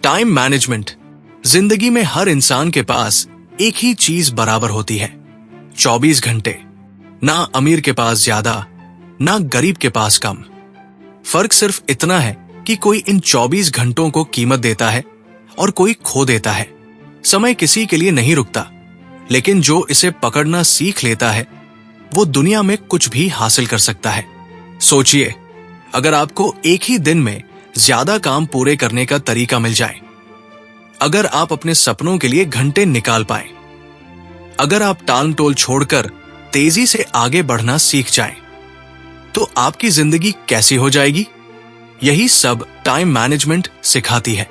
Time management. जिंदगी में हर इंसान के पास एक ही चीज बराबर होती है, 24 घंटे। ना अमीर के पास ज्यादा, ना गरीब के पास कम। फर्क सिर्फ इतना है कि कोई इन 24 घंटों को कीमत देता है और कोई खो देता है। समय किसी के लिए नहीं रुकता, लेकिन जो इसे पकड़ना सीख लेता है वो दुनिया में कुछ भी हासिल कर सकता है। सोचिए, अगर आपको एक ही दिन में ज्यादा काम पूरे करने का तरीका मिल जाए, अगर आप अपने सपनों के लिए घंटे निकाल पाएं, अगर आप टालमटोल छोड़कर तेजी से आगे बढ़ना सीख जाएं, तो आपकी जिंदगी कैसी हो जाएगी? यही सब टाइम मैनेजमेंट सिखाती है।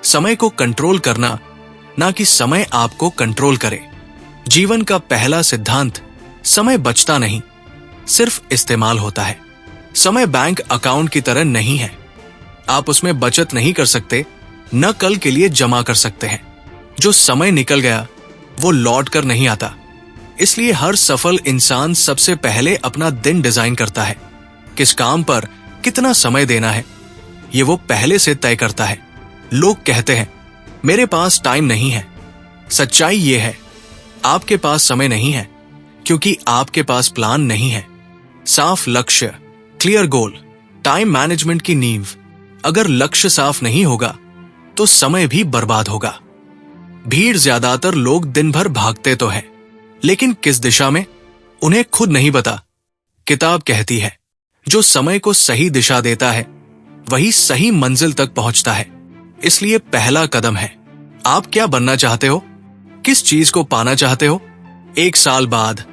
समय को कंट्रोल करना, ना कि समय आपको कंट्रोल करे। जीवन का पहला सिद्धांत, समय बचता नहीं, सिर्फ इस्तेमाल होता है। समय बैंक अकाउंट की तरह नहीं है। आप उसमें बचत नहीं कर सकते, न कल के लिए जमा कर सकते हैं। जो समय निकल गया वो लौट कर नहीं आता। इसलिए हर सफल इंसान सबसे पहले अपना दिन डिजाइन करता है। किस काम पर कितना समय देना है, ये वो पहले से तय करता है। लोग कहते हैं मेरे पास टाइम नहीं है। सच्चाई ये है, आपके पास समय नहीं है क्योंकि आपके पास प्लान नहीं है। साफ लक्ष्य, क्लियर गोल, टाइम मैनेजमेंट की नींव। अगर लक्ष्य साफ नहीं होगा तो समय भी बर्बाद होगा। भीड़, ज्यादातर लोग दिन भर भागते तो हैं, लेकिन किस दिशा में, उन्हें खुद नहीं पता। किताब कहती है जो समय को सही दिशा देता है वही सही मंजिल तक पहुंचता है। इसलिए पहला कदम है, आप क्या बनना चाहते हो? किस चीज को पाना चाहते हो? 1 साल बाद,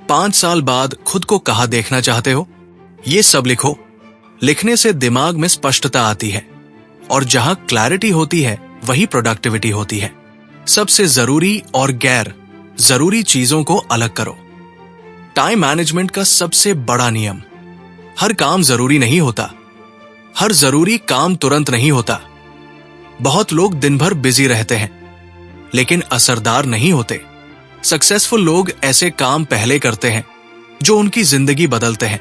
5 साल बाद खुद को कहाँ देखना चाहते हो? ये सब लिखो। लिखने से दिमाग में स्पष्टता आती है, और जहां क्लैरिटी होती है वही प्रोडक्टिविटी होती है। सबसे जरूरी और गैर जरूरी चीजों को अलग करो। टाइम मैनेजमेंट का सबसे बड़ा नियम, हर काम जरूरी नहीं होता। हर जरूरी काम तुरंत नहीं होता। बहुत लोग दिन भर बिजी रहते हैं लेकिन असरदार नहीं होते। सक्सेसफुल लोग ऐसे काम पहले करते हैं जो उनकी जिंदगी बदलते हैं,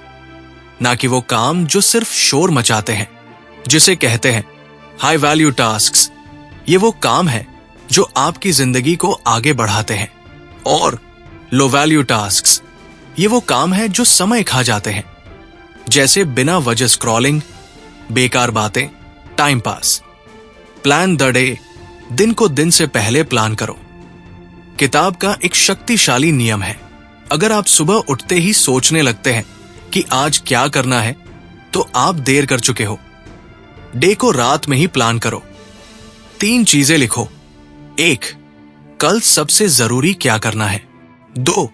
ना कि वो काम जो सिर्फ शोर मचाते हैं। जिसे कहते हैं हाई वैल्यू टास्क्स, ये वो काम है जो आपकी जिंदगी को आगे बढ़ाते हैं। और लो वैल्यू टास्क्स, ये वो काम है जो समय खा जाते हैं, जैसे बिना वजह स्क्रॉलिंग, बेकार बातें, time pass. Plan the day, दिन को दिन से पहले प्लान करो। किताब का एक शक्तिशाली नियम है, अगर आप सुबह उठते ही सोचने लगते हैं कि आज क्या करना है, तो आप देर कर चुके हो। डे को रात में ही प्लान करो। 3 चीजें लिखो। 1, कल सबसे जरूरी क्या करना है। 2,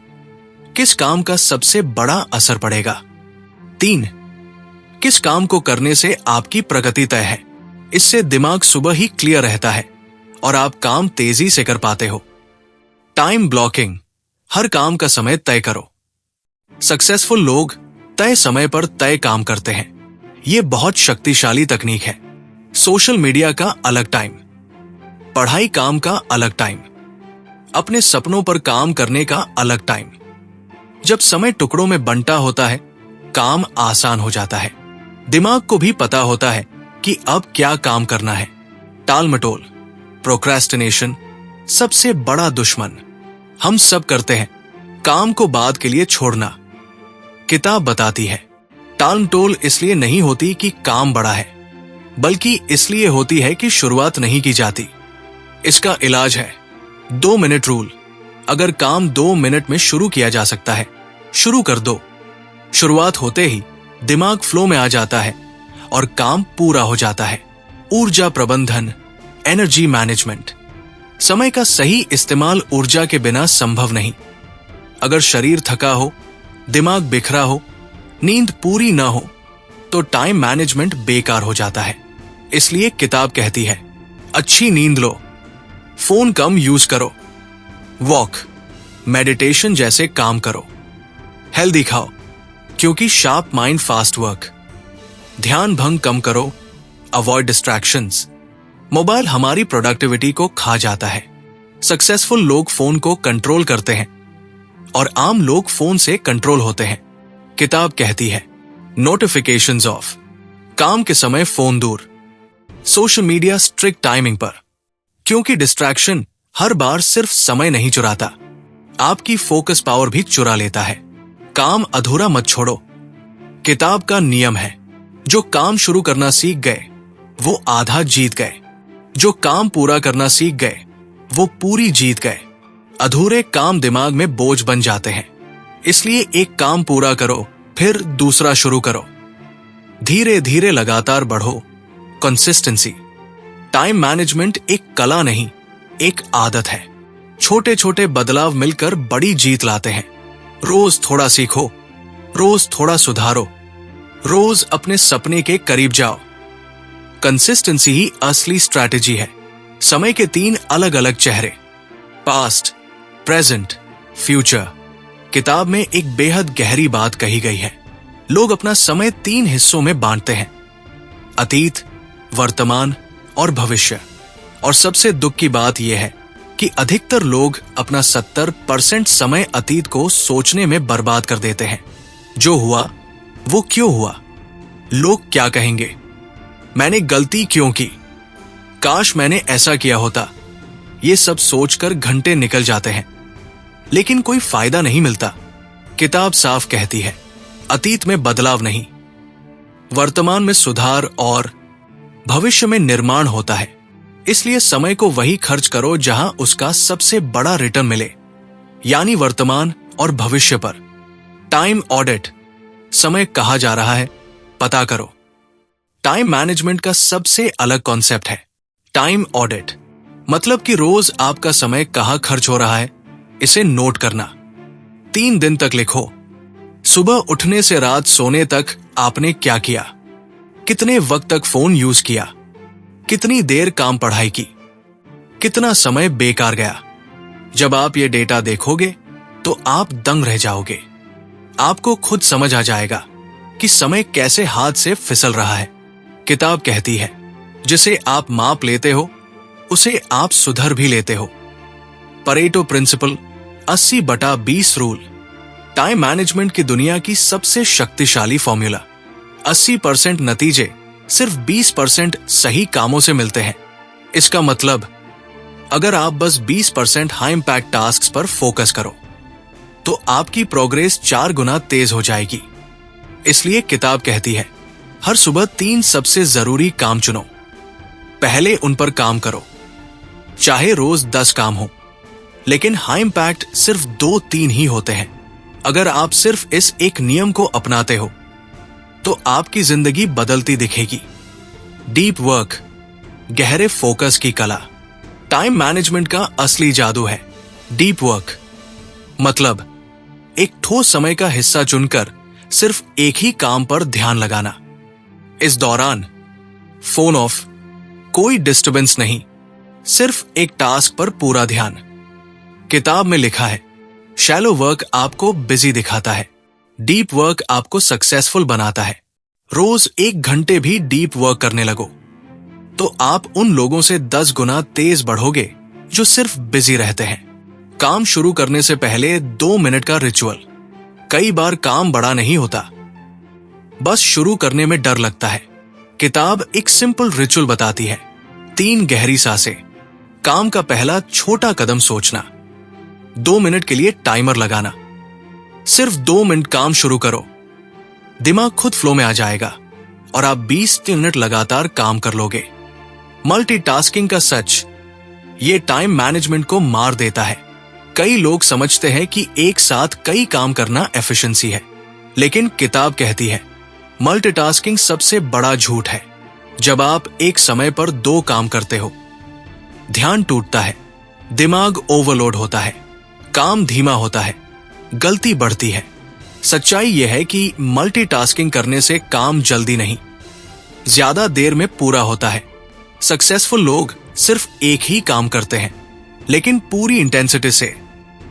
किस काम का सबसे बड़ा असर पड़ेगा। 3, किस काम को करने से आपकी प्रगति तय है। इससे दिमाग सुबह ही क्लियर रहता है और आप काम तेजी से कर पाते हो। टाइम ब्लॉकिंग, हर काम का समय तय करो। सक्सेसफुल लोग तय समय पर तय काम करते हैं। ये बहुत शक्तिशाली तकनीक है। सोशल मीडिया का अलग टाइम, पढ़ाई काम का अलग टाइम, अपने सपनों पर काम करने का अलग टाइम। जब समय टुकड़ों में बंटा होता है, काम आसान हो जाता है। दिमाग को भी पता होता है कि अब क्या काम करना है। टालमटोल, प्रोक्रेस्टिनेशन सबसे बड़ा दुश्मन हम सब करते हैं, काम को बाद के लिए छोड़ना। किताब बताती है टालमटोल इसलिए नहीं होती कि काम बड़ा है, बल्कि इसलिए होती है कि शुरुआत नहीं की जाती। इसका इलाज है 2 मिनट रूल। अगर काम 2 मिनट में शुरू किया जा सकता है, शुरू कर दो। शुरुआत होते ही दिमाग फ्लो में आ जाता है और काम पूरा हो जाता है। ऊर्जा प्रबंधन, एनर्जी मैनेजमेंट। समय का सही इस्तेमाल ऊर्जा के बिना संभव नहीं। अगर शरीर थका हो, दिमाग बिखरा हो, नींद पूरी ना हो, तो टाइम मैनेजमेंट बेकार हो जाता है। इसलिए किताब कहती है अच्छी नींद लो, फोन कम यूज करो, वॉक, मेडिटेशन जैसे काम करो, हेल्दी खाओ क्योंकि शार्प माइंड फास्ट वर्क, ध्यान भंग कम करो, अवॉइड डिस्ट्रैक्शंस। मोबाइल हमारी प्रोडक्टिविटी को खा जाता है। सक्सेसफुल लोग फोन को कंट्रोल करते हैं और आम लोग फोन से कंट्रोल होते हैं। किताब कहती है नोटिफिकेशंस ऑफ, काम के समय फोन दूर, सोशल मीडिया स्ट्रिक्ट टाइमिंग पर, क्योंकि डिस्ट्रैक्शन हर बार सिर्फ समय नहीं चुराता, आपकी फोकस पावर भी चुरा लेता है। काम अधूरा मत छोड़ो। किताब का नियम है, जो काम शुरू करना सीख गए वो आधा जीत गए, जो काम पूरा करना सीख गए वो पूरी जीत गए। अधूरे काम दिमाग में बोझ बन जाते हैं, इसलिए एक काम पूरा करो, फिर दूसरा शुरू करो। धीरे धीरे लगातार बढ़ो। कंसिस्टेंसी। टाइम मैनेजमेंट एक कला नहीं, एक आदत है। छोटे छोटे बदलाव मिलकर बड़ी जीत लाते हैं। रोज थोड़ा सीखो, रोज थोड़ा सुधारो, रोज अपने सपने के करीब जाओ। कंसिस्टेंसी ही असली स्ट्रैटेजी है। समय के 3 अलग अलग चेहरे, पास्ट, प्रेजेंट, फ्यूचर। किताब में एक बेहद गहरी बात कही गई है। लोग अपना समय 3 हिस्सों में बांटते हैं, अतीत, वर्तमान और भविष्य। और सबसे दुख की बात यह है कि अधिकतर लोग अपना 70% समय अतीत को सोचने में बर्बाद कर देते हैं। जो हुआ वो क्यों हुआ, लोग क्या कहेंगे, मैंने गलती क्यों की, काश मैंने ऐसा किया होता। ये सब सोचकर घंटे निकल जाते हैं, लेकिन कोई फायदा नहीं मिलता। किताब साफ कहती है, अतीत में बदलाव नहीं, वर्तमान में सुधार और भविष्य में निर्माण होता है। इसलिए समय को वही खर्च करो जहां उसका सबसे बड़ा रिटर्न मिले, यानी वर्तमान और भविष्य पर। Time audit. समय कहाँ जा रहा है, पता करो। टाइम मैनेजमेंट का सबसे अलग कॉन्सेप्ट है टाइम ऑडिट। मतलब कि रोज आपका समय कहाँ खर्च हो रहा है, इसे नोट करना। 3 दिन तक लिखो, सुबह उठने से रात सोने तक आपने क्या किया, कितने वक्त तक फोन यूज किया, कितनी देर काम पढ़ाई की, कितना समय बेकार गया। जब आप ये डेटा देखोगे तो आप दंग रह जाओगे। आपको खुद समझ आ जाएगा कि समय कैसे हाथ से फिसल रहा है। किताब कहती है, जिसे आप माप लेते हो उसे आप सुधर भी लेते हो। Pareto principle, 80/20 rule. Time management की दुनिया की सबसे शक्तिशाली फॉर्मूला। 80% नतीजे सिर्फ 20% सही कामों से मिलते हैं। इसका मतलब अगर आप बस 20% हाई इंपैक्ट टास्क्स पर फोकस करो तो आपकी प्रोग्रेस 4 गुना तेज हो जाएगी। इसलिए किताब कहती है, हर सुबह 3 सबसे जरूरी काम चुनो, पहले उन पर काम करो। चाहे रोज 10 काम हो, लेकिन हाई इंपैक्ट सिर्फ 2-3 ही होते हैं। अगर आप सिर्फ इस एक नियम को अपनाते हो तो आपकी जिंदगी बदलती दिखेगी। डीप वर्क, गहरे फोकस की कला। टाइम मैनेजमेंट का असली जादू है डीप वर्क। मतलब एक ठोस समय का हिस्सा चुनकर सिर्फ एक ही काम पर ध्यान लगाना। इस दौरान फोन ऑफ, कोई डिस्टरबेंस नहीं, सिर्फ एक टास्क पर पूरा ध्यान। किताब में लिखा है, शैलो वर्क आपको बिजी दिखाता है, डीप वर्क आपको सक्सेसफुल बनाता है। रोज 1 घंटे भी डीप वर्क करने लगो तो आप उन लोगों से 10 गुना तेज बढ़ोगे जो सिर्फ बिजी रहते हैं। काम शुरू करने से पहले 2 मिनट का रिचुअल। कई बार काम बड़ा नहीं होता, बस शुरू करने में डर लगता है। किताब एक सिंपल रिचुअल बताती है, 3 गहरी सांसें, काम का पहला छोटा कदम सोचना, 2 मिनट के लिए टाइमर लगाना। सिर्फ 2 मिनट काम शुरू करो, दिमाग खुद फ्लो में आ जाएगा और आप 20 मिनट लगातार काम कर लोगे। मल्टीटास्किंग का सच, ये टाइम मैनेजमेंट को मार देता है। कई लोग समझते हैं कि एक साथ कई काम करना एफिशिएंसी है, लेकिन किताब कहती है मल्टीटास्किंग सबसे बड़ा झूठ है। जब आप एक समय पर 2 काम करते हो, ध्यान टूटता है, दिमाग ओवरलोड होता है, काम धीमा होता है, गलती बढ़ती है। सच्चाई यह है कि मल्टीटास्किंग करने से काम जल्दी नहीं, ज्यादा देर में पूरा होता है। सक्सेसफुल लोग सिर्फ एक ही काम करते हैं, लेकिन पूरी इंटेंसिटी से।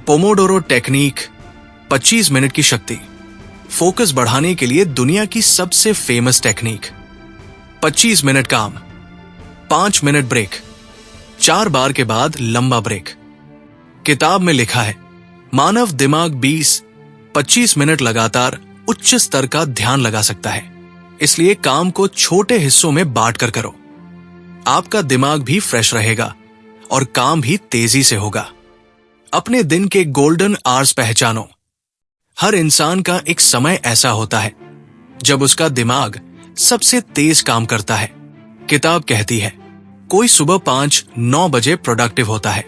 पोमोडोरो टेक्निक, 25 मिनट की शक्ति। फोकस बढ़ाने के लिए दुनिया की सबसे फेमस टेक्निक। 25 मिनट काम, 5 मिनट ब्रेक, 4 बार के बाद लंबा ब्रेक। किताब में लिखा है, मानव दिमाग 20-25 मिनट लगातार उच्च स्तर का ध्यान लगा सकता है। इसलिए काम को छोटे हिस्सों में बांट कर करो। आपका दिमाग भी फ्रेश रहेगा और काम भी तेजी से होगा। अपने दिन के गोल्डन आवर्स पहचानो। हर इंसान का एक समय ऐसा होता है जब उसका दिमाग सबसे तेज काम करता है। किताब कहती है, कोई सुबह 5-9 बजे प्रोडक्टिव होता है,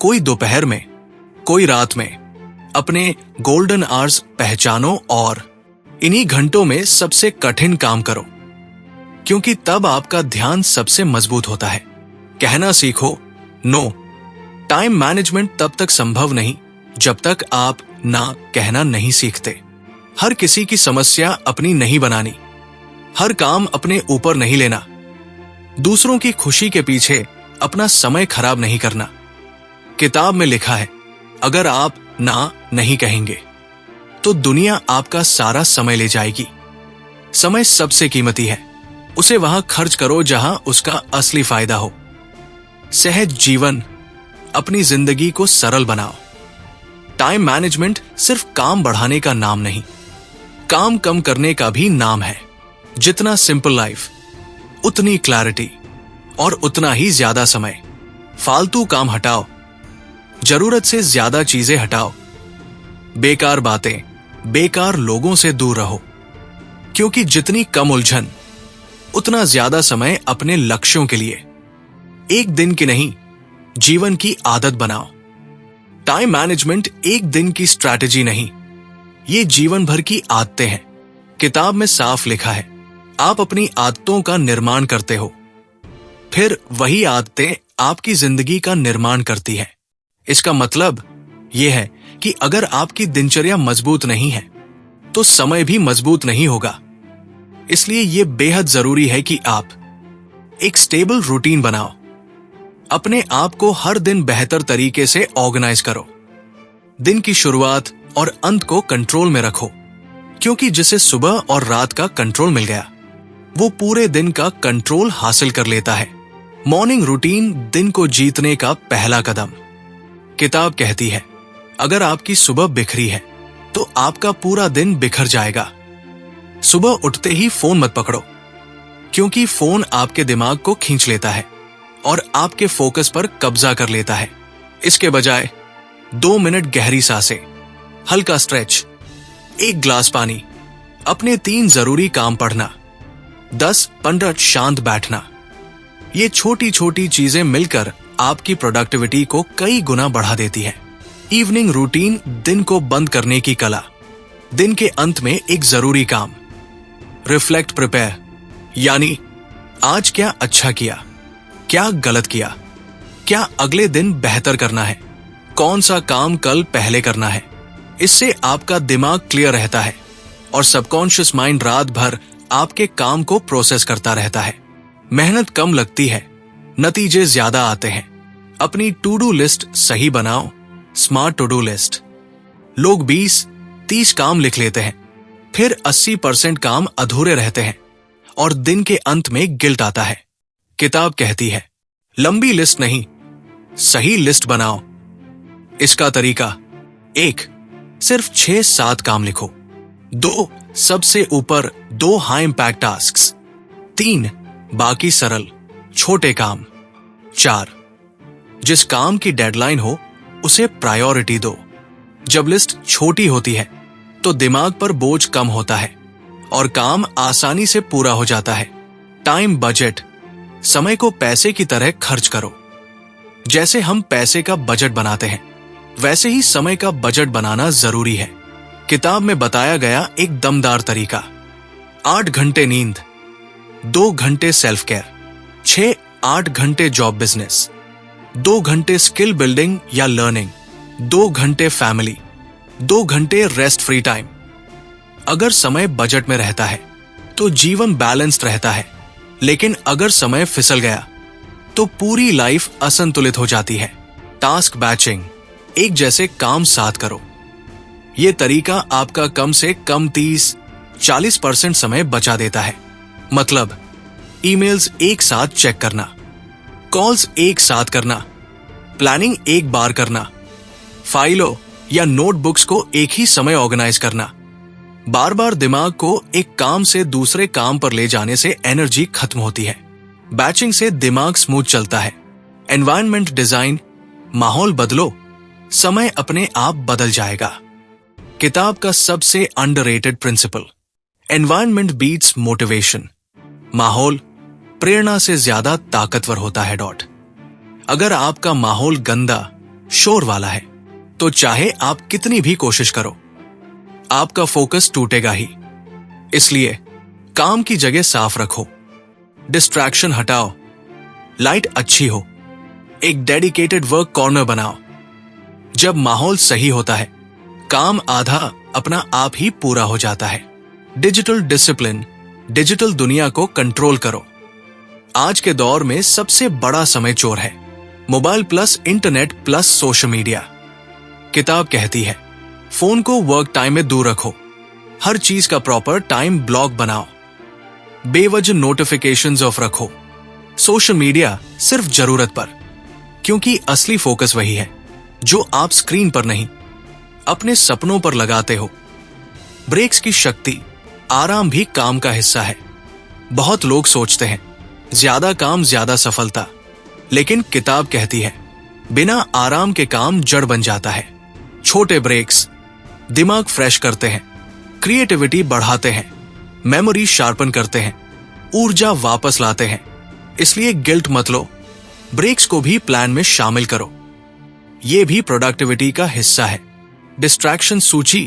कोई दोपहर में, कोई रात में। अपने गोल्डन आवर्स पहचानो और इन्हीं घंटों में सबसे कठिन काम करो, क्योंकि तब आपका ध्यान सबसे मजबूत होता है। कहना सीखो नो। टाइम मैनेजमेंट तब तक संभव नहीं जब तक आप ना कहना नहीं सीखते। हर किसी की समस्या अपनी नहीं बनानी, हर काम अपने ऊपर नहीं लेना, दूसरों की खुशी के पीछे अपना समय खराब नहीं करना। किताब में लिखा है, अगर आप ना नहीं कहेंगे तो दुनिया आपका सारा समय ले जाएगी। समय सबसे कीमती है, उसे वहां खर्च करो जहां उसका असली फायदा हो। सहज जीवन, अपनी जिंदगी को सरल बनाओ। टाइम मैनेजमेंट सिर्फ काम बढ़ाने का नाम नहीं, काम कम करने का भी नाम है। जितना सिंपल लाइफ, उतनी क्लैरिटी और उतना ही ज्यादा समय। फालतू काम हटाओ, जरूरत से ज्यादा चीजें हटाओ, बेकार बातें, बेकार लोगों से दूर रहो, क्योंकि जितनी कम उलझन उतना ज्यादा समय अपने लक्ष्यों के लिए। एक दिन की नहीं, जीवन की आदत बनाओ। टाइम मैनेजमेंट एक दिन की स्ट्रैटेजी नहीं, ये जीवन भर की आदतें हैं। किताब में साफ लिखा है, आप अपनी आदतों का निर्माण करते हो, फिर वही आदतें आपकी जिंदगी का निर्माण करती है। इसका मतलब यह है कि अगर आपकी दिनचर्या मजबूत नहीं है तो समय भी मजबूत नहीं होगा। इसलिए यह बेहद जरूरी है कि आप एक स्टेबल रूटीन बनाओ। अपने आप को हर दिन बेहतर तरीके से ऑर्गेनाइज करो। दिन की शुरुआत और अंत को कंट्रोल में रखो, क्योंकि जिसे सुबह और रात का कंट्रोल मिल गया वो पूरे दिन का कंट्रोल हासिल कर लेता है। मॉर्निंग रूटीन दिन को जीतने का पहला कदम। किताब कहती है, अगर आपकी सुबह बिखरी है तो आपका पूरा दिन बिखर जाएगा। सुबह उठते ही फोन मत पकड़ो, क्योंकि फोन आपके दिमाग को खींच लेता है और आपके फोकस पर कब्जा कर लेता है। इसके बजाय 2 मिनट गहरी सांसें, हल्का स्ट्रेच, 1 ग्लास पानी, अपने 3 जरूरी काम पढ़ना, 10-15 शांत बैठना। ये छोटी छोटी चीजें मिलकर आपकी प्रोडक्टिविटी को कई गुना बढ़ा देती है। इवनिंग रूटीन, दिन को बंद करने की कला। दिन के अंत में एक जरूरी काम, रिफ्लेक्ट प्रिपेयर, यानी आज क्या अच्छा किया, क्या गलत किया, क्या अगले दिन बेहतर करना है, कौन सा काम कल पहले करना है। इससे आपका दिमाग क्लियर रहता है और सबकॉन्शियस माइंड रात भर आपके काम को प्रोसेस करता रहता है। मेहनत कम लगती है, नतीजे ज्यादा आते हैं। अपनी टू डू लिस्ट सही बनाओ, स्मार्ट टू डू लिस्ट। लोग 20-30 काम लिख लेते हैं, फिर 80% काम अधूरे रहते हैं और दिन के अंत में गिल्ट आता है। किताब कहती है, लंबी लिस्ट नहीं, सही लिस्ट बनाओ। इसका तरीका, 1, सिर्फ 6-7 काम लिखो। 2, सबसे ऊपर 2 हाई इंपैक्ट टास्क्स। 3, बाकी सरल छोटे काम। 4, जिस काम की डेडलाइन हो उसे प्रायोरिटी दो। जब लिस्ट छोटी होती है तो दिमाग पर बोझ कम होता है और काम आसानी से पूरा हो जाता है। टाइम बजट, समय को पैसे की तरह खर्च करो। जैसे हम पैसे का बजट बनाते हैं, वैसे ही समय का बजट बनाना जरूरी है। किताब में बताया गया एक दमदार तरीका, 8 घंटे नींद, 2 घंटे सेल्फ केयर, 6-8 घंटे जॉब बिजनेस, 2 घंटे स्किल बिल्डिंग या लर्निंग, 2 घंटे फैमिली, 2 घंटे रेस्ट फ्री टाइम। अगर समय बजट में रहता है तो जीवन बैलेंस्ड रहता है, लेकिन अगर समय फिसल गया तो पूरी लाइफ असंतुलित हो जाती है। टास्क बैचिंग, एक जैसे काम साथ करो। यह तरीका आपका कम से कम 30-40% समय बचा देता है। मतलब ईमेल्स एक साथ चेक करना, कॉल्स एक साथ करना, प्लानिंग एक बार करना, फाइलों या नोटबुक्स को एक ही समय ऑर्गेनाइज करना। बार बार दिमाग को एक काम से दूसरे काम पर ले जाने से एनर्जी खत्म होती है। बैचिंग से दिमाग स्मूथ चलता है। एनवायरनमेंट डिजाइन, माहौल बदलो, समय अपने आप बदल जाएगा। किताब का सबसे underrated principle, environment beats motivation. माहौल प्रेरणा से ज्यादा ताकतवर होता है। अगर आपका माहौल गंदा, शोर वाला है, तो चाहे आप कितनी भी कोशिश करो, आपका फोकस टूटेगा ही। इसलिए काम की जगह साफ रखो, डिस्ट्रैक्शन हटाओ, लाइट अच्छी हो, एक डेडिकेटेड वर्क कॉर्नर बनाओ। जब माहौल सही होता है, काम आधा अपना आप ही पूरा हो जाता है। डिजिटल डिसिप्लिन, डिजिटल दुनिया को कंट्रोल करो। आज के दौर में सबसे बड़ा समय चोर है mobile plus internet plus social media. किताब कहती है, फोन को वर्क टाइम में दूर रखो, हर चीज का प्रॉपर टाइम ब्लॉक बनाओ, बेवजह नोटिफिकेशंस ऑफ रखो, सोशल मीडिया सिर्फ जरूरत पर, क्योंकि असली फोकस वही है जो आप स्क्रीन पर नहीं, अपने सपनों पर लगाते हो। ब्रेक्स की शक्ति, आराम भी काम का हिस्सा है। बहुत लोग सोचते हैं ज्यादा काम ज्यादा सफलता, लेकिन किताब कहती है बिना आराम के काम जड़ बन जाता है। छोटे ब्रेक्स दिमाग फ्रेश करते हैं, क्रिएटिविटी बढ़ाते हैं, मेमोरी शार्पन करते हैं, ऊर्जा वापस लाते हैं। इसलिए गिल्ट मत लो, ब्रेक्स को भी प्लान में शामिल करो। यह भी प्रोडक्टिविटी का हिस्सा है। डिस्ट्रैक्शन सूची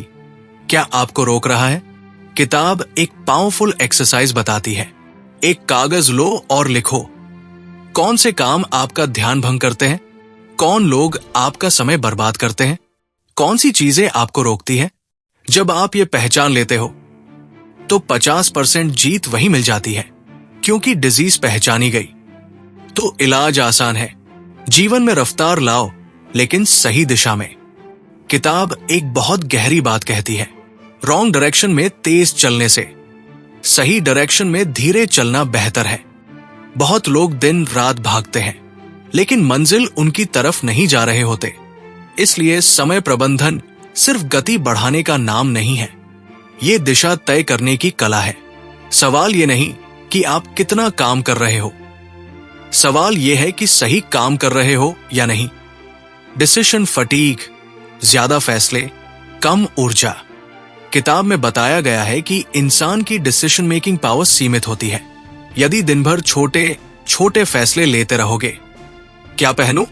क्या आपको रोक रहा है? किताब एक पावरफुल एक्सरसाइज बताती है। एक कागज लो और लिखो, कौन से काम आपका ध्यान भंग करते हैं, कौन लोग आपका समय बर्बाद करते हैं, कौन सी चीजें आपको रोकती है। जब आप ये पहचान लेते हो तो 50% जीत वही मिल जाती है, क्योंकि डिजीज पहचानी गई। तो इलाज आसान है, जीवन में रफ्तार लाओ, लेकिन सही दिशा में। किताब एक बहुत गहरी बात कहती है, रॉन्ग डायरेक्शन में तेज चलने से सही डायरेक्शन में धीरे चलना बेहतर है। बहुत लोग दिन रात भागते हैं, लेकिन मंजिल उनकी तरफ नहीं जा रहे होते। इसलिए समय प्रबंधन सिर्फ गति बढ़ाने का नाम नहीं है, ये दिशा तय करने की कला है। सवाल ये नहीं कि आप कितना काम कर रहे हो, सवाल यह है कि सही काम कर रहे हो या नहीं। डिसीजन फटीग, ज्यादा फैसले, कम ऊर्जा। किताब में बताया गया है कि इंसान की डिसीजन मेकिंग पावर सीमित होती है। यदि दिन भर छोटे छोटे फैसले लेते रहोगे, क्या पहनूं,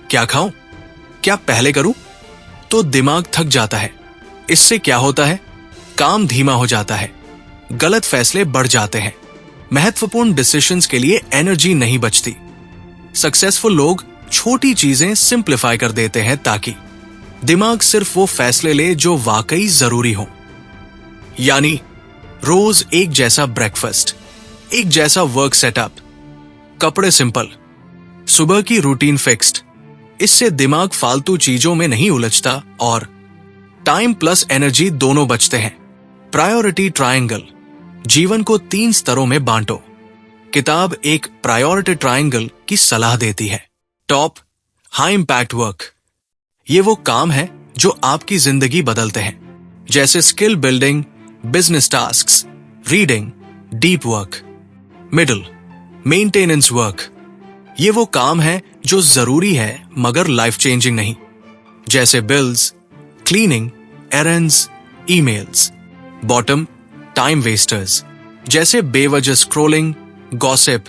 क्या खाऊं, क्या पहले करूं, तो दिमाग थक जाता है। इससे क्या होता है, काम धीमा हो जाता है, गलत फैसले बढ़ जाते हैं, महत्वपूर्ण डिसीजंस के लिए एनर्जी नहीं बचती। सक्सेसफुल लोग छोटी चीजें सिंप्लीफाई कर देते हैं ताकि दिमाग सिर्फ वो फैसले ले जो वाकई जरूरी हो। यानी रोज एक जैसा ब्रेकफास्ट, एक जैसा वर्क सेटअप, कपड़े सिंपल, सुबह की रूटीन फिक्स्ड। इससे दिमाग फालतू चीजों में नहीं उलझता और टाइम प्लस एनर्जी दोनों बचते हैं। प्रायोरिटी ट्रायंगल, जीवन को 3 स्तरों में बांटो। किताब एक प्रायोरिटी ट्रायंगल की सलाह देती है। टॉप, हाई इंपैक्ट वर्क, ये वो काम है जो आपकी जिंदगी बदलते हैं, जैसे skill building, business tasks, reading, deep work. Middle, maintenance work, ये वो काम है जो जरूरी है मगर लाइफ चेंजिंग नहीं, जैसे bills, cleaning, errands, emails. Bottom, time wasters, जैसे बेवजह स्क्रोलिंग, गॉसिप,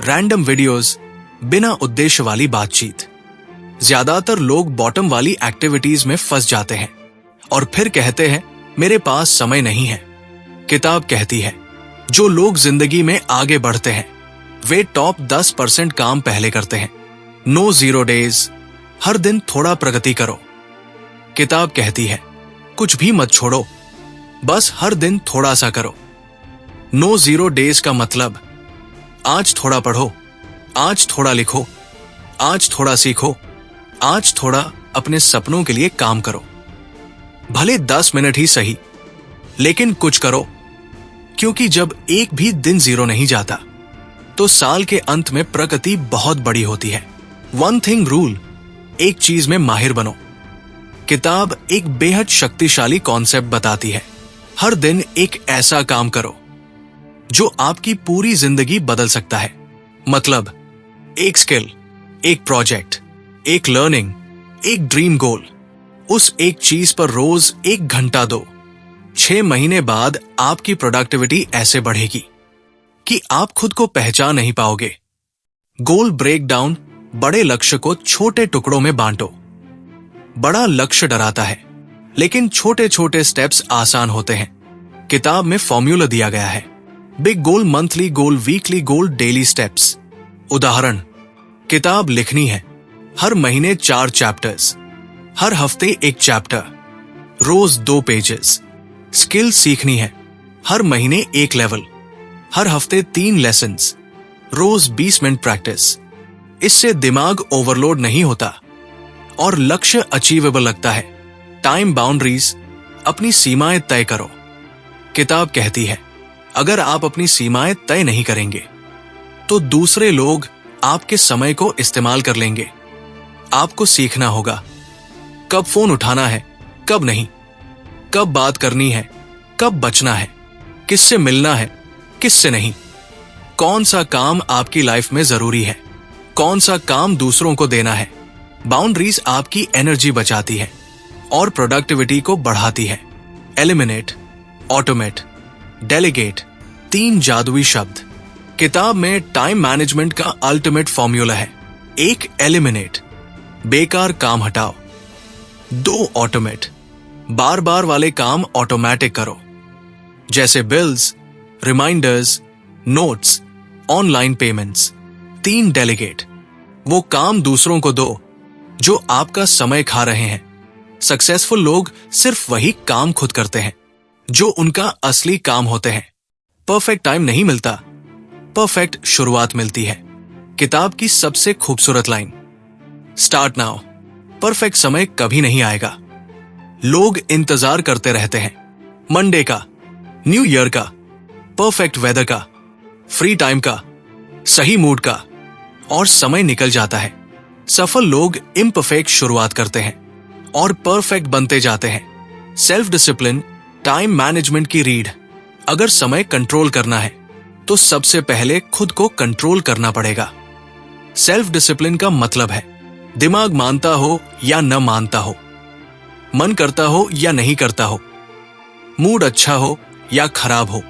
रैंडम वीडियोस, बिना उद्देश्य वाली बातचीत। ज्यादातर लोग बॉटम वाली एक्टिविटीज में फंस जाते हैं और फिर कहते हैं मेरे पास समय नहीं है। किताब कहती है जो लोग जिंदगी में आगे बढ़ते हैं वे टॉप 10% काम पहले करते हैं। नो 0 डेज, हर दिन थोड़ा प्रगति करो। किताब कहती है कुछ भी मत छोड़ो, बस हर दिन थोड़ा सा करो। नो 0 डेज का मतलब आज थोड़ा पढ़ो, आज थोड़ा लिखो, आज थोड़ा सीखो, आज थोड़ा अपने सपनों के लिए काम करो। भले 10 मिनट ही सही, लेकिन कुछ करो, क्योंकि जब एक भी दिन 0 नहीं जाता तो साल के अंत में प्रगति बहुत बड़ी होती है। 1 थिंग रूल, एक चीज में माहिर बनो। किताब एक बेहद शक्तिशाली कॉन्सेप्ट बताती है। हर दिन एक ऐसा काम करो जो आपकी पूरी जिंदगी बदल सकता है। मतलब एक स्किल, एक प्रोजेक्ट, एक लर्निंग, एक ड्रीम गोल, उस एक चीज पर रोज 1 घंटा दो। 6 महीने बाद आपकी प्रोडक्टिविटी ऐसे बढ़ेगी कि आप खुद को पहचान नहीं पाओगे। गोल ब्रेक डाउन, बड़े लक्ष्य को छोटे टुकड़ों में बांटो। बड़ा लक्ष्य डराता है, लेकिन छोटे छोटे स्टेप्स आसान होते हैं। किताब में फॉर्मूला दिया गया है, बिग गोल, मंथली गोल, वीकली गोल, डेली स्टेप्स। उदाहरण, किताब लिखनी है, हर महीने 4 चैप्टर्स, हर हफ्ते 1 चैप्टर, रोज 2 पेजेस। स्किल सीखनी है, हर महीने 1 लेवल, हर हफ्ते 3 लेसन्स, रोज 20 मिनट प्रैक्टिस। इससे दिमाग ओवरलोड नहीं होता और लक्ष्य अचीवेबल लगता है। टाइम बाउंड्रीज, अपनी सीमाएं तय करो। किताब कहती है, अगर आप अपनी सीमाएं तय नहीं करेंगे तो दूसरे लोग आपके समय को इस्तेमाल कर लेंगे। आपको सीखना होगा कब फोन उठाना है, कब नहीं, कब बात करनी है, कब बचना है, किससे मिलना है, किससे नहीं, कौन सा काम आपकी लाइफ में जरूरी है, कौन सा काम दूसरों को देना है। बाउंड्रीज आपकी एनर्जी बचाती है और प्रोडक्टिविटी को बढ़ाती है। एलिमिनेट, ऑटोमेट, डेलीगेट, 3 जादुई शब्द। किताब में टाइम मैनेजमेंट का अल्टीमेट फॉर्मूला है। 1 एलिमिनेट, बेकार काम हटाओ। 2 ऑटोमेट, बार बार वाले काम ऑटोमेटिक करो, जैसे bills, reminders, notes, online payments. 3 delegate, वो काम दूसरों को दो जो आपका समय खा रहे हैं। सक्सेसफुल लोग सिर्फ वही काम खुद करते हैं जो उनका असली काम होते हैं। परफेक्ट टाइम नहीं मिलता, परफेक्ट शुरुआत मिलती है। किताब की सबसे खूबसूरत लाइन, स्टार्ट नाउ, परफेक्ट समय कभी नहीं आएगा। लोग इंतजार करते रहते हैं, मंडे का, न्यू ईयर का, परफेक्ट वेदर का, फ्री टाइम का, सही मूड का, और समय निकल जाता है। सफल लोग इम्परफेक्ट शुरुआत करते हैं और परफेक्ट बनते जाते हैं। सेल्फ डिसिप्लिन, टाइम मैनेजमेंट की रीढ़। अगर समय कंट्रोल करना है तो सबसे पहले खुद को कंट्रोल करना पड़ेगा। सेल्फ डिसिप्लिन का मतलब है दिमाग मानता हो या न मानता हो, मन करता हो या नहीं करता हो, मूड अच्छा हो या खराब हो,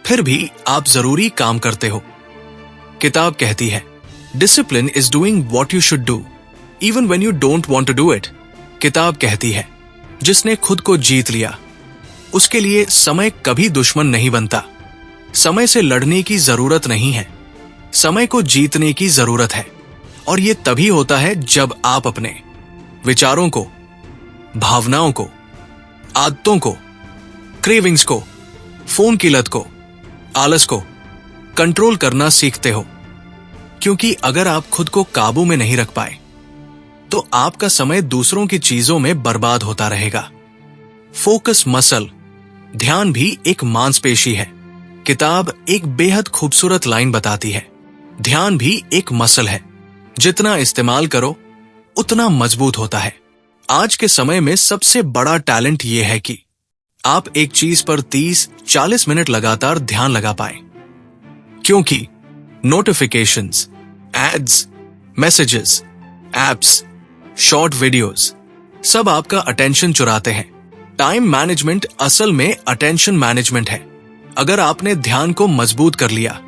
फिर भी आप जरूरी काम करते हो। किताब कहती है, discipline is doing what you should do even when you don't want to do it. किताब कहती है, जिसने खुद को जीत लिया उसके लिए समय कभी दुश्मन नहीं बनता। समय से लड़ने की जरूरत नहीं है, समय को जीतने की जरूरत है। और यह तभी होता है जब आप अपने विचारों को, भावनाओं को, आदतों को, क्रेविंग्स को, फोन की लत को, आलस को कंट्रोल करना सीखते हो। क्योंकि अगर आप खुद को काबू में नहीं रख पाए तो आपका समय दूसरों की चीजों में बर्बाद होता रहेगा। फोकस मसल, ध्यान भी एक मांसपेशी है। किताब एक बेहद खूबसूरत लाइन बताती है, ध्यान भी एक मसल है, जितना इस्तेमाल करो उतना मजबूत होता है। आज के समय में सबसे बड़ा टैलेंट यह है कि आप एक चीज पर 30-40 मिनट लगातार ध्यान लगा पाए। क्योंकि notifications, ads, messages, apps, short videos सब आपका अटेंशन चुराते हैं। टाइम मैनेजमेंट असल में अटेंशन मैनेजमेंट है। अगर आपने ध्यान को मजबूत कर लिया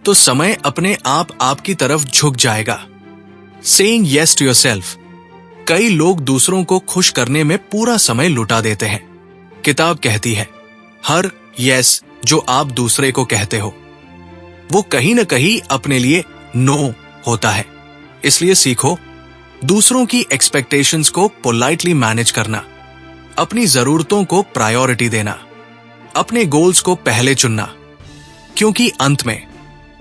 तो समय अपने आप आपकी तरफ झुक जाएगा। सेइंग यस टू योरसेल्फ, कई लोग दूसरों को खुश करने में पूरा समय लुटा देते हैं। किताब कहती है, हर यस जो आप दूसरे को कहते हो वो कहीं न कहीं अपने लिए नो होता है। इसलिए सीखो दूसरों की एक्सपेक्टेशंस को पोलाइटली मैनेज करना, अपनी जरूरतों को प्रायोरिटी देना, अपने गोल्स को पहले चुनना। क्योंकि अंत में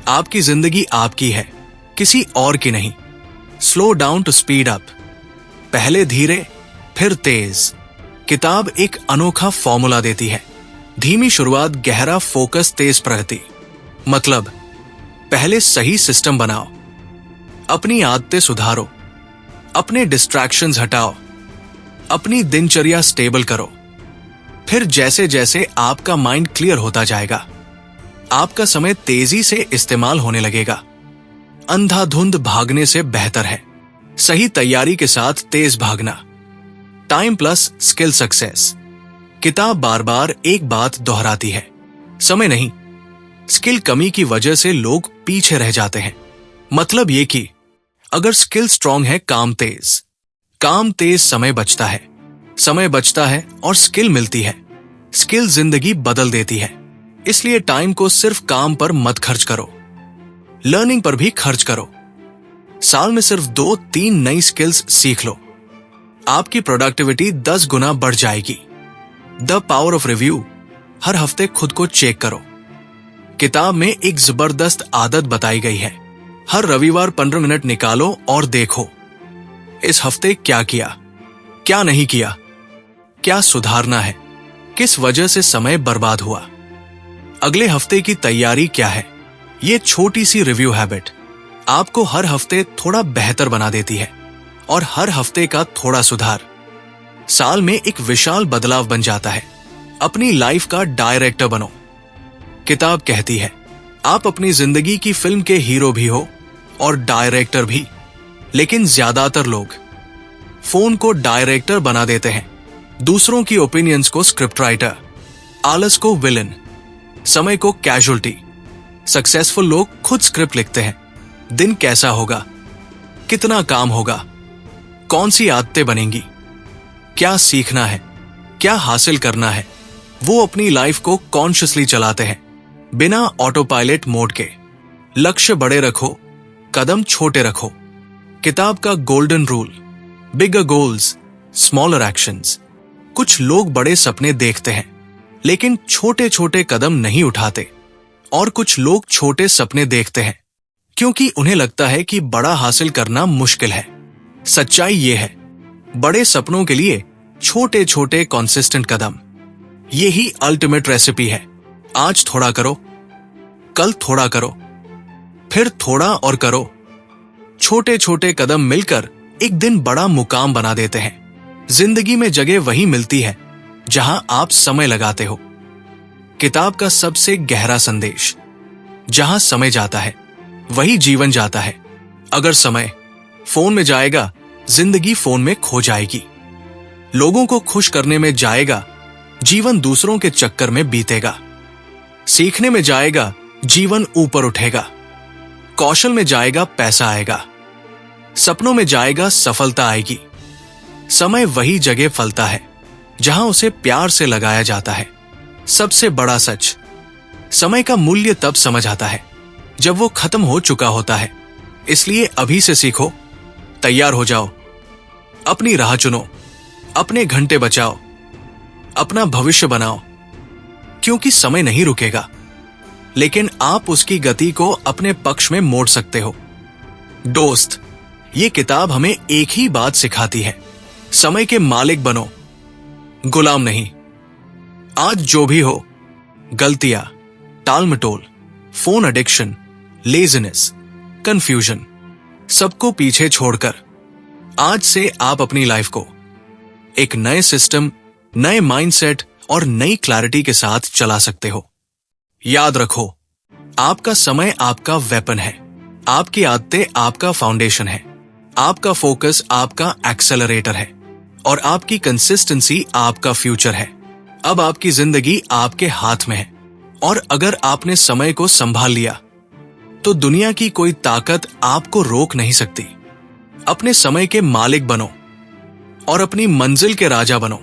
आपकी जिंदगी आपकी है, किसी और की नहीं। Slow down to speed up, पहले धीरे फिर तेज। किताब एक अनोखा फॉर्मूला देती है, धीमी शुरुआत, गहरा फोकस, तेज प्रगति। मतलब पहले सही सिस्टम बनाओ, अपनी आदतें सुधारो, अपने डिस्ट्रैक्शंस हटाओ, अपनी दिनचर्या स्टेबल करो। फिर जैसे जैसे आपका माइंड क्लियर होता जाएगा आपका समय तेजी से इस्तेमाल होने लगेगा। अंधाधुंध भागने से बेहतर है सही तैयारी के साथ तेज भागना। Time plus skill success. किताब बार बार एक बात दोहराती है, समय नहीं, स्किल कमी की वजह से लोग पीछे रह जाते हैं। मतलब ये कि अगर स्किल स्ट्रांग है, काम तेज समय बचता है और स्किल मिलती है। स्किल जिंदगी बदल देती है। इसलिए टाइम को सिर्फ काम पर मत खर्च करो, लर्निंग पर भी खर्च करो। साल में सिर्फ 2-3 नई स्किल्स सीख लो, आपकी प्रोडक्टिविटी 10 गुना बढ़ जाएगी। The power of review. हर हफ्ते खुद को चेक करो। किताब में एक जबरदस्त आदत बताई गई है, हर रविवार 15 मिनट निकालो और देखो इस हफ्ते क्या किया, क्या नहीं किया, क्या सुधारना है, किस वजह से समय बर्बाद हुआ, अगले हफ्ते की तैयारी क्या है। ये छोटी सी रिव्यू हैबिट आपको हर हफ्ते थोड़ा बेहतर बना देती है और हर हफ्ते का थोड़ा सुधार साल में एक विशाल बदलाव बन जाता है। अपनी लाइफ का डायरेक्टर बनो। किताब कहती है आप अपनी जिंदगी की फिल्म के हीरो भी हो और डायरेक्टर भी। लेकिन ज्यादातर लोग फोन को डायरेक्टर बना देते हैं, दूसरों की ओपिनियंस को स्क्रिप्ट राइटर, आलस को विलन, समय को कैजुअल्टी। सक्सेसफुल लोग खुद स्क्रिप्ट लिखते हैं। दिन कैसा होगा, कितना काम होगा, कौन सी आदतें बनेंगी, क्या सीखना है, क्या हासिल करना है, वो अपनी लाइफ को कॉन्शियसली चलाते हैं बिना ऑटो पायलट मोड के। लक्ष्य बड़े रखो, कदम छोटे रखो। किताब का गोल्डन रूल, बिगर गोल्स, स्मॉलर एक्शंस। कुछ लोग बड़े सपने देखते हैं लेकिन छोटे छोटे कदम नहीं उठाते, और कुछ लोग छोटे सपने देखते हैं क्योंकि उन्हें लगता है कि बड़ा हासिल करना मुश्किल है। सच्चाई ये है, बड़े सपनों के लिए छोटे छोटे कंसिस्टेंट कदम, यही अल्टीमेट रेसिपी है। आज थोड़ा करो, कल थोड़ा करो, फिर थोड़ा और करो। छोटे छोटे कदम मिलकर एक दिन बड़ा मुकाम बना देते हैं। जिंदगी में जगह वही मिलती है जहां आप समय लगाते हो। किताब का सबसे गहरा संदेश, जहां समय जाता है वही जीवन जाता है। अगर समय फोन में जाएगा, जिंदगी फोन में खो जाएगी। लोगों को खुश करने में जाएगा, जीवन दूसरों के चक्कर में बीतेगा। सीखने में जाएगा, जीवन ऊपर उठेगा। कौशल में जाएगा, पैसा आएगा। सपनों में जाएगा, सफलता आएगी। समय वही जगह फलता है जहां उसे प्यार से लगाया जाता है। सबसे बड़ा सच, समय का मूल्य तब समझ आता है जब वो खत्म हो चुका होता है। इसलिए अभी से सीखो, तैयार हो जाओ, अपनी राह चुनो, अपने घंटे बचाओ, अपना भविष्य बनाओ। क्योंकि समय नहीं रुकेगा, लेकिन आप उसकी गति को अपने पक्ष में मोड़ सकते हो। दोस्त, ये किताब हमें एक ही बात सिखाती है, समय के मालिक बनो, गुलाम नहीं। आज जो भी हो, गलतियां, टाल मटोल, फोन एडिक्शन, लेजीनेस, कंफ्यूजन, सबको पीछे छोड़कर आज से आप अपनी लाइफ को एक नए सिस्टम, नए माइंडसेट और नई क्लैरिटी के साथ चला सकते हो। याद रखो, आपका समय आपका वेपन है, आपकी आदतें आपका फाउंडेशन है, आपका फोकस आपका एक्सेलरेटर है और आपकी कंसिस्टेंसी आपका फ्यूचर है। अब आपकी जिंदगी आपके हाथ में है और अगर आपने समय को संभाल लिया तो दुनिया की कोई ताकत आपको रोक नहीं सकती। अपने समय के मालिक बनो और अपनी मंजिल के राजा बनो।